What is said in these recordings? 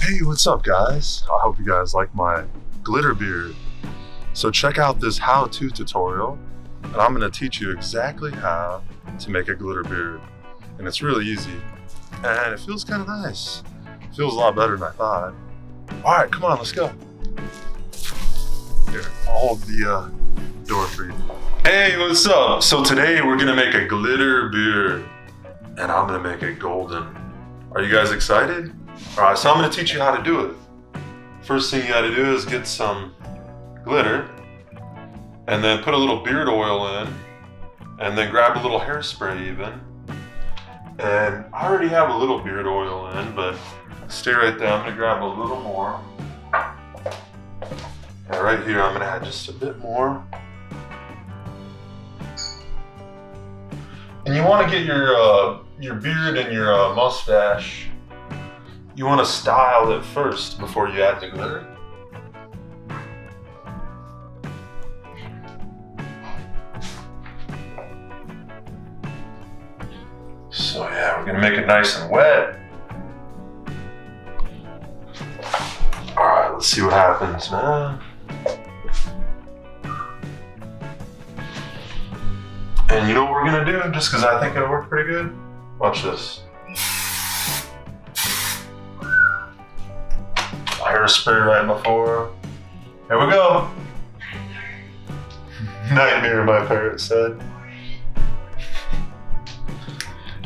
Hey, what's up guys? I hope you guys like my glitter beard. So check out this how-to tutorial, and I'm gonna teach you exactly how to make a glitter beard. And it's really easy, and it feels kind of nice. It feels a lot better than I thought. All right, come on, let's go. Here, I'll hold the door for you. Hey, what's up? So today we're gonna make a glitter beard, and I'm gonna make it golden. Are you guys excited? All right, so I'm gonna teach you how to do it. First thing you gotta do is get some glitter, and then put a little beard oil in, and then grab a little hairspray even. And I already have a little beard oil in, but stay right there, I'm gonna grab a little more. And right here, I'm gonna add just a bit more. And you wanna get your beard and your mustache, you wanna style it first before you add the glitter. So yeah, we're gonna make it nice and wet. All right, let's see what happens, man. And you know what we're gonna do, just because I think it'll work pretty good? Watch this. Hairspray right before. Here we go. Nightmare, my parrot said.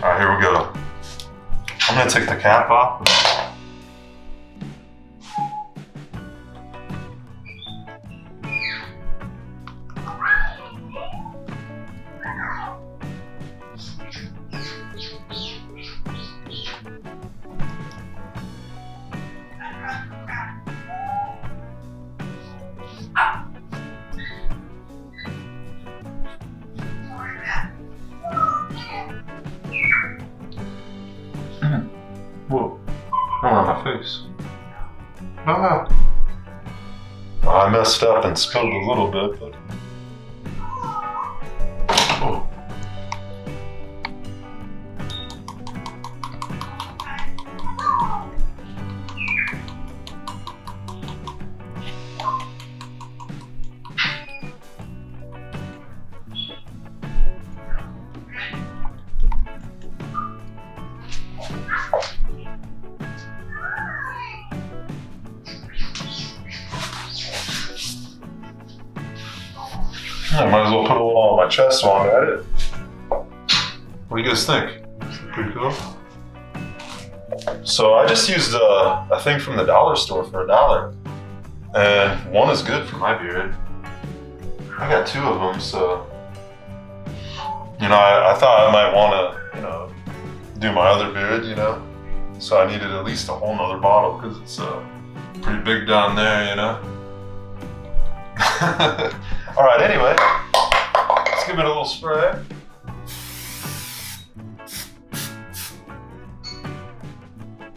All right, here we go. I'm gonna take the cap off. Whoa, not on my face. Ah. I messed up and spilled a little bit, but. Oh. I might as well put a little on my chest while I'm at it. What do you guys think? Pretty cool. So I just used a thing from the dollar store for $1. And one is good for my beard. I got 2 of them, so. You know, I thought I might want to, do my other beard, So I needed at least a whole nother bottle because it's pretty big down there, All right, anyway, let's give it a little spray.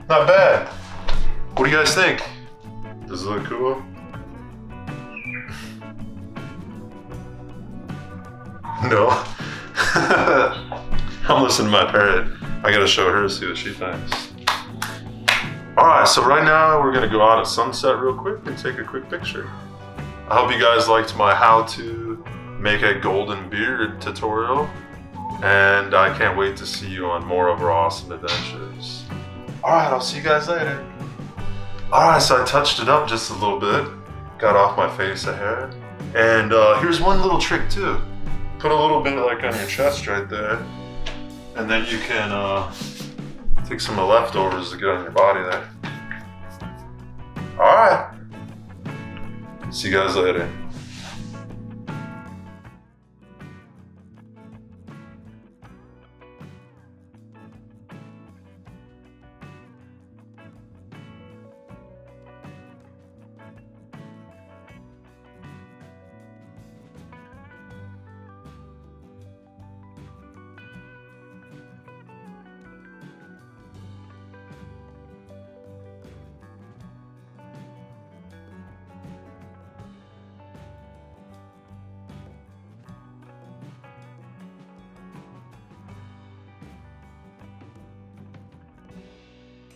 Not bad. What do you guys think? Does it look cool? No. I'm listening to my parrot. I gotta show her, see what she thinks. All right, so right now we're gonna go out at sunset real quick and take a quick picture. I hope you guys liked my how to make a golden beard tutorial, and I can't wait to see you on more of our awesome adventures. All right, I'll see you guys later. All right, so I touched it up just a little bit, got off my face a hair, and here's one little trick too. Put a little bit like on your chest right there, and then you can take some of the leftovers to get on your body there. All right. See you guys later.